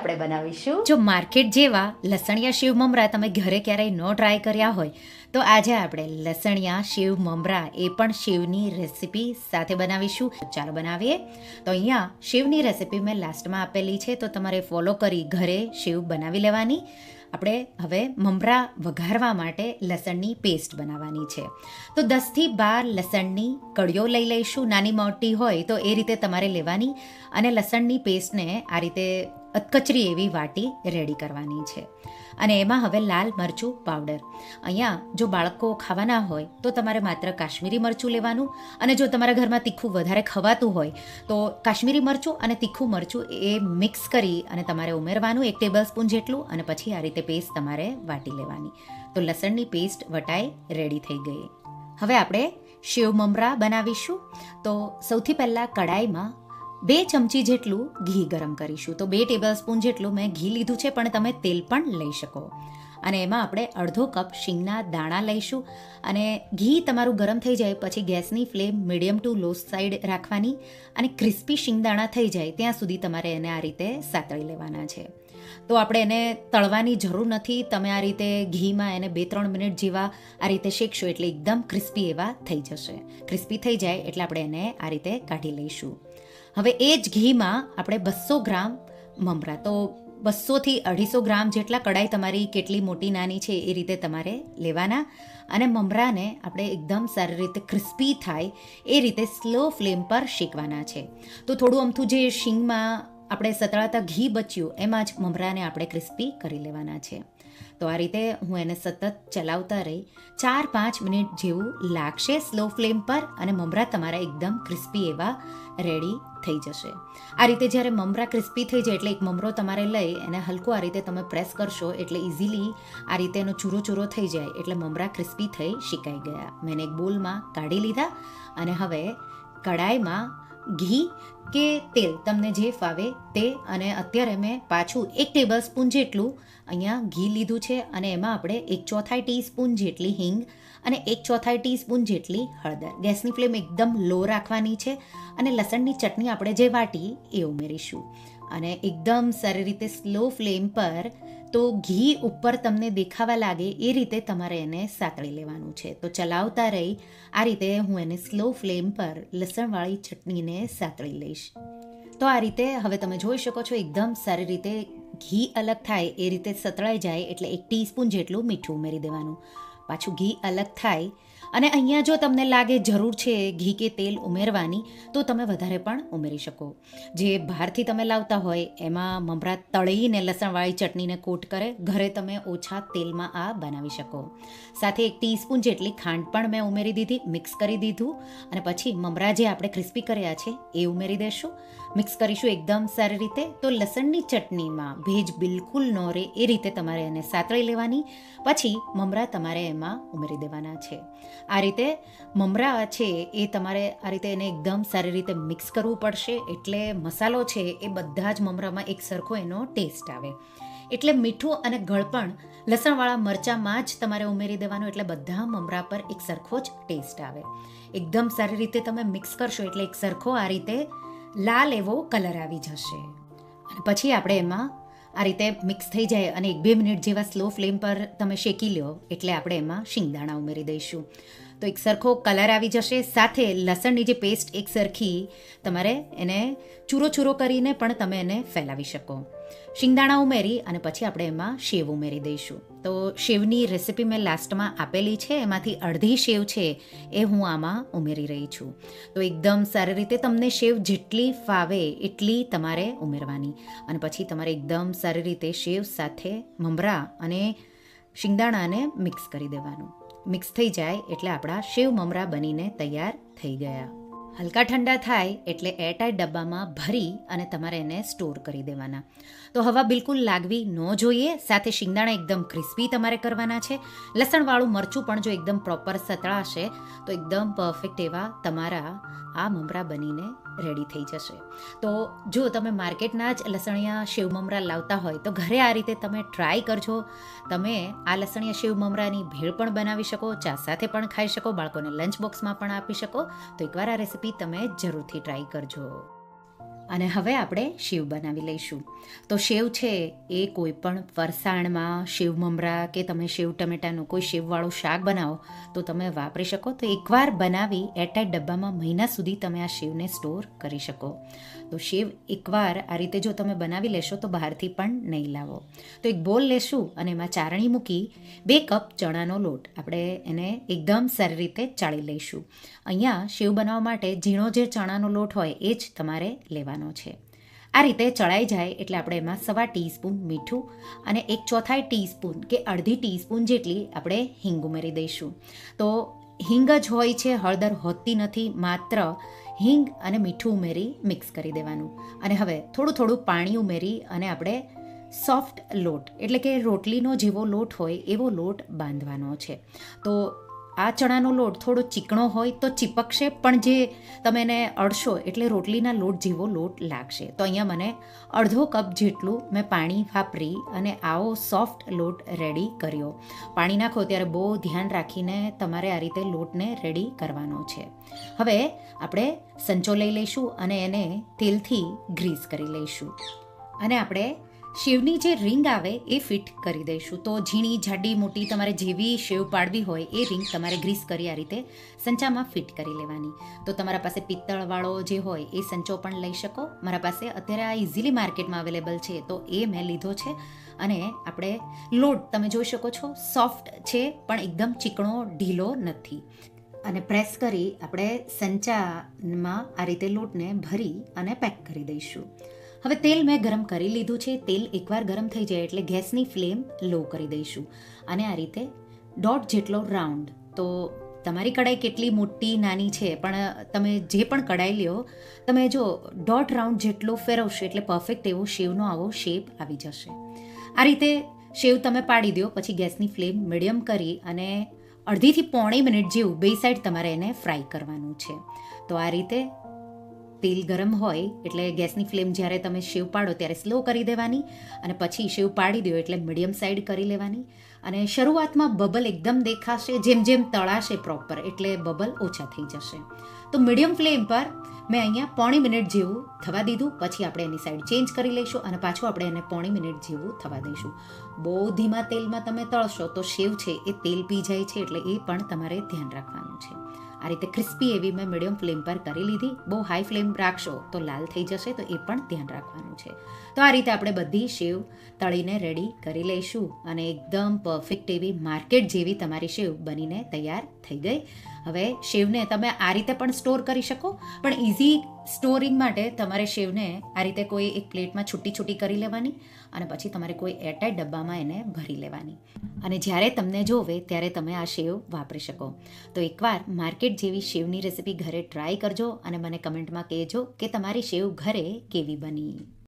આપણે બનાવીશું જો માર્કેટ જેવા લસણિયા શિવ મમરા તમે ઘરે ક્યારેય ન ટ્રાય કર્યા હોય તો આજે આપણે લસણિયા શિવ મમરા એ પણ શિવની રેસીપી સાથે બનાવીશું. ચાલો બનાવીએ. તો અહીંયા શિવની રેસીપી મેં લાસ્ટમાં આપેલી છે, તો તમારે ફોલો કરી ઘરે શિવ બનાવી લેવાની. આપણે હવે મમરા વઘારવા માટે લસણની પેસ્ટ બનાવવાની છે. તો 10થી 12 લસણની કળીઓ લઈ લઈશું. નાની મોટી હોય તો એ રીતે તમારે લેવાની અને લસણની પેસ્ટને આ રીતે અધકચરી એવી વાટી રેડી કરવાની છે. અને એમાં હવે લાલ મરચું પાવડર. અહીંયા જો બાળકો ખાવાના હોય તો તમારે માત્ર કાશ્મીરી મરચું લેવાનું, અને જો તમારા ઘરમાં તીખું વધારે ખવાતું હોય તો કાશ્મીરી મરચું અને તીખું મરચું એ મિક્સ કરી અને તમારે ઉમેરવાનું 1 ટેબલ સ્પૂન જેટલું, અને પછી આ રીતે પેસ્ટ તમારે વાટી લેવાની. તો લસણની પેસ્ટ વટાઈ રેડી થઈ ગઈ. હવે આપણે શિવ મમરા બનાવીશું. તો સૌથી પહેલાં કડાઈમાં 2 ચમચી જેટલું ઘી ગરમ કરીશું. તો 2 ટેબલ સ્પૂન જેટલું મેં ઘી લીધું છે, પણ તમે તેલ પણ લઈ શકો. અને એમાં આપણે અડધો કપ શીંગના દાણા લઈશું. અને ઘી તમારું ગરમ થઈ જાય પછી ગેસની ફ્લેમ મીડિયમ ટુ લો સાઈડ રાખવાની, અને ક્રિસ્પી શીંગદાણા થઈ જાય ત્યાં સુધી તમારે એને આ રીતે સાતળી લેવાના છે. તો આપણે એને તળવાની જરૂર નથી. તમે આ રીતે ઘીમાં એને 2-3 મિનિટ જેવા આ રીતે શેકશો એટલે એકદમ ક્રિસ્પી એવા થઈ જશે. ક્રિસ્પી થઈ જાય એટલે આપણે એને આ રીતે કાઢી લઈશું. હવે એ જ ઘીમાં આપણે 200 ગ્રામ મમરા, તો 200થી 250 ગ્રામ જેટલા, કડાઈ તમારી કેટલી મોટી નાની છે એ રીતે તમારે લેવાના. અને મમરાને આપણે એકદમ સારી રીતે ક્રિસ્પી થાય એ રીતે સ્લો ફ્લેમ પર શેકવાના છે. તો થોડું અમથું જે શીંગમાં આપણે સતળાતા ઘી બચ્યું એમાં જ મમરાને આપણે ક્રિસ્પી કરી લેવાના છે. તો આ રીતે હું એને સતત ચલાવતા રહી 4-5 મિનિટ જેવું લાગશે સ્લો ફ્લેમ પર, અને મમરા તમારા એકદમ ક્રિસ્પી એવા રેડી થઈ જશે. આ રીતે જ્યારે મમરા ક્રિસ્પી થઈ જાય એટલે એક મમરો તમારે લઈ એને હલકો આ રીતે તમે પ્રેસ કરશો એટલે ઇઝીલી આ રીતે એનો ચૂરો થઈ જાય એટલે મમરા ક્રિસ્પી થઈ શેકાઈ ગયા. મેં એક બોલમાં કાઢી લીધા. અને હવે કડાઈમાં ઘી કે તેલ તમને જે ફાવે તે, અને અત્યારે મેં પાછું 1 ટેબલ સ્પૂન જેટલું અહીંયા ઘી લીધું છે, અને એમાં આપણે 1/4 ટીસ્પૂન જેટલી હિંગ અને 1/4 ટીસ્પૂન જેટલી હળદર. ગેસની ફ્લેમ એકદમ લો રાખવાની છે. અને લસણની ચટણી આપણે જે વાટી એ ઉમેરીશું, અને એકદમ સારી રીતે સ્લો ફ્લેમ પર, તો ઘી ઉપર તમને દેખાવા લાગે એ રીતે તમારે એને સાતળી લેવાનું છે. તો ચલાવતા રહી આ રીતે હું એને સ્લો ફ્લેમ પર લસણવાળી ચટણીને સાતળી લઈશ. તો આ રીતે હવે તમે જોઈ શકો છો એકદમ સારી રીતે ઘી અલગ થાય એ રીતે સતળાઈ જાય એટલે 1 ટીસ્પૂન જેટલું મીઠું ઉમેરી દેવાનું. પાછું ઘી અલગ થાય, અને અહીંયા જો તમને લાગે જરૂર છે ઘી કે તેલ ઉમેરવાની તો તમે વધારે પણ ઉમેરી શકો. જે બહારથી તમે લાવતા હોય એમાં મમરા તળીને લસણવાળી ચટણીને કોટ કરે, ઘરે તમે ઓછા તેલમાં આ બનાવી શકો. સાથે 1 ટીસ્પૂન જેટલી ખાંડ પણ મેં ઉમેરી દીધી, મિક્સ કરી દીધું. અને પછી મમરા જે આપણે ક્રિસ્પી કર્યા છે એ ઉમેરી દઈશું. મિક્સ કરીશું એકદમ સારી રીતે. તો લસણની ચટણીમાં ભેજ બિલકુલ ન રહે એ રીતે તમારે એને સાતળી લેવાની. પછી મમરા તમારે એમાં ઉમેરી દેવાના છે. આ રીતે મમરા છે એ તમારે આ રીતે એને એકદમ સારી રીતે મિક્સ કરવું પડશે, એટલે મસાલો છે એ બધા જ મમરામાં એક સરખો એનો ટેસ્ટ આવે. એટલે મીઠું અને ગળપણ લસણવાળા મરચાંમાં જ તમારે ઉમેરી દેવાનું, એટલે બધા મમરા પર એક સરખો જ ટેસ્ટ આવે. એકદમ સારી રીતે તમે મિક્સ કરશો એટલે એક સરખો આ રીતે લાલ એવો કલર આવી જશે. અને પછી આપણે એમાં આ રીતે મિક્સ થઈ જાય અને 1-2 મિનિટ જેવા સ્લો ફ્લેમ પર તમે શેકી લો એટલે આપણે એમાં શીંગદાણા ઉમેરી દઈશું. તો એક સરખો કલર આવી જશે. સાથે લસણની જે પેસ્ટ એક સરખી તમારે એને ચૂરો કરીને પણ તમે એને ફેલાવી શકો. શીંગદાણા ઉમેરી અને પછી આપણે એમાં સેવ ઉમેરી દઈશું. તો સેવની રેસીપી મેં લાસ્ટમાં આપેલી છે, એમાંથી અડધી સેવ છે એ હું આમાં ઉમેરી રહી છું. તો એકદમ સારી રીતે તમને સેવ જેટલી ફાવે એટલી તમારે ઉમેરવાની. અને પછી તમારે એકદમ સારી રીતે સેવ સાથે મમરા અને શીંગદાણાને મિક્સ કરી દેવાનું. મિક્સ થઈ જાય એટલે આપણા સેવ મમરા બનીને તૈયાર થઈ ગયા. હલકા ઠંડા થાય એટલે એરટાઈટ ડબ્બામાં ભરી અને તમારે એને સ્ટોર કરી દેવાના. તો હવા બિલકુલ લાગવી ન જોઈએ. સાથે શીંગદાણા એકદમ ક્રિસ્પી તમારે કરવાના છે. લસણવાળું મરચું પણ જો એકદમ પ્રોપર સતળાશે તો એકદમ પરફેક્ટ એવા તમારા આ મમરા બનીને રેડી થઈ જશે. તો જો તમે માર્કેટના જ લસણિયા શેવ મમરા લાવતા હોય તો ઘરે આ રીતે તમે ટ્રાય કરજો. તમે આ લસણિયા શેવ મમરાની ભેળ પણ બનાવી શકો, ચા સાથે પણ ખાઈ શકો, બાળકોને લંચ બોક્સમાં પણ આપી શકો. તો એકવાર આ રેસીપી તમે જરૂરથી ટ્રાય કરજો. અને હવે આપણે શેવ બનાવી લઈશું. તો શેવ છે એ કોઈ પણ ફરસાણમાં શેવ મમરા કે તમે શેવ ટમેટાનું કોઈ શેવવાળું શાક બનાવો તો તમે વાપરી શકો. તો એકવાર બનાવી એરટાઈટ ડબ્બામાં મહિના સુધી તમે આ શેવને સ્ટોર કરી શકો. તો શેવ એકવાર આ રીતે જો તમે બનાવી લેશો તો બહારથી પણ નહીં લાવો. તો એક બોલ લેશું અને એમાં ચારણી મૂકી 2 કપ ચણાનો લોટ આપણે એને એકદમ સારી રીતે ચાળી લઈશું. અહીંયા શેવ બનાવવા માટે ઝીણો જે ચણાનો લોટ હોય એ જ તમારે લેવાનો છે. આ રીતે ચડાઈ જાય એટલે આપણે એમાં 1/4 ટીસ્પૂન મીઠું અને 1/4 ટીસ્પૂન કે અડધી ટીસ્પૂન જેટલી આપણે હિંગ ઉમેરી દઈશું. તો હિંગ જ હોય છે, હળદર હોતી નથી. માત્ર હિંગ અને મીઠું ઉમેરી મિક્સ કરી દેવાનું. અને હવે થોડું થોડું પાણી ઉમેરી અને આપણે સોફ્ટ લોટ એટલે કે રોટલીનો જેવો લોટ હોય એવો લોટ બાંધવાનો છે. તો આ ચણાનો લોટ થોડો ચીકણો હોય તો ચીપકશે, પણ જે તમે એને અડશો એટલે રોટલીના લોટ જેવો લોટ લાગશે. તો અહીંયા મને અડધો કપ જેટલું મેં પાણી વાપરી અને આવો સોફ્ટ લોટ રેડી કર્યો. પાણી નાખો ત્યારે બહુ ધ્યાન રાખીને તમારે આ રીતે લોટને રેડી કરવાનો છે. હવે આપણે સંચો લઈ લઈશું અને એને તેલથી ગ્રીસ કરી લઈશું. અને આપણે શેવની જે રિંગ આવે એ ફિટ કરી દઈશું. તો ઝીણી જાડી મોટી તમારે જેવી શેવ પાડવી હોય એ રિંગ તમારે ગ્રીસ કરી આ રીતે સંચામાં ફિટ કરી લેવાની. તો તમારા પાસે પિત્તળવાળો જે હોય એ સંચો પણ લઈ શકો. મારા પાસે અત્યારે આ ઇઝીલી માર્કેટમાં અવેલેબલ છે તો એ મેં લીધો છે. અને આપણે લોટ તમે જોઈ શકો છો સોફ્ટ છે પણ એકદમ ચીકણો ઢીલો નથી. અને પ્રેસ કરી આપણે સંચામાં આ રીતે લોટને ભરી અને પેક કરી દઈશું. હવે તેલ મેં ગરમ કરી લીધું છે. તેલ એકવાર ગરમ થઈ જાય એટલે ગેસની ફ્લેમ લો કરી દઈશું. અને આ રીતે દોઢ જેટલો રાઉન્ડ, તો તમારી કડાઈ કેટલી મોટી નાની છે પણ તમે જે પણ કડાઈ લ્યો તમે જો દોઢ રાઉન્ડ જેટલો ફેરવશો એટલે પરફેક્ટ એવો શેવનો આવો શેપ આવી જશે. આ રીતે શેવ તમે પાડી દો. પછી ગેસની ફ્લેમ મીડિયમ કરી અને અડધીથી પોણી મિનિટ જેવું બે સાઈડ તમારે એને ફ્રાય કરવાનું છે. તો આ રીતે તેલ ગરમ હોય એટલે ગેસની ફ્લેમ જ્યારે તમે શેવ પાડો ત્યારે સ્લો કરી દેવાની અને પછી શેવ પાડી દો એટલે મીડિયમ સાઈડ કરી લેવાની. અને શરૂઆતમાં બબલ એકદમ દેખાશે, જેમ જેમ તળાશે પ્રોપર એટલે બબલ ઓછા થઈ જશે. તો મીડિયમ ફ્લેમ પર મેં અહીંયા પોણી મિનિટ જેવું થવા દીધું. પછી આપણે એની સાઈડ ચેન્જ કરી લઈશું અને પાછું આપણે એને પોણી મિનિટ જેવું થવા દઈશું. બહુ ધીમા તેલમાં તમે તળશો તો શેવ છે એ તેલ પી જાય છે, એટલે એ પણ તમારે ધ્યાન રાખવાનું છે. આ રીતે ક્રિસ્પી એવી મેં મીડિયમ ફ્લેમ પર કરી લીધી. બહુ હાઈ ફ્લેમ રાખશો તો લાલ થઈ જશે, તો એ પણ ધ્યાન રાખવાનું છે. તો આ રીતે આપણે બધી શેવ તળીને રેડી કરી લઈશું અને એકદમ પરફેક્ટ એવી માર્કેટ જેવી તમારી શેવ બનીને તૈયાર થઈ ગઈ. હવે શેવને તમે આ રીતે પણ સ્ટોર કરી શકો, પણ ઇઝી સ્ટોરિંગ માટે તમારે શેવને આ રીતે કોઈ એક પ્લેટમાં છૂટી છૂટી કરી લેવાની અને પછી તમારે કોઈ એરટાઈટ ડબ્બામાં એને ભરી લેવાની. અને જ્યારે તમને જોવે ત્યારે તમે આ શેવ વાપરી શકો. તો એકવાર માર્કેટ જેવી શેવની રેસિપી ઘરે ટ્રાય કરજો અને મને કમેન્ટમાં કહેજો કે તમારી શેવ ઘરે કેવી બની.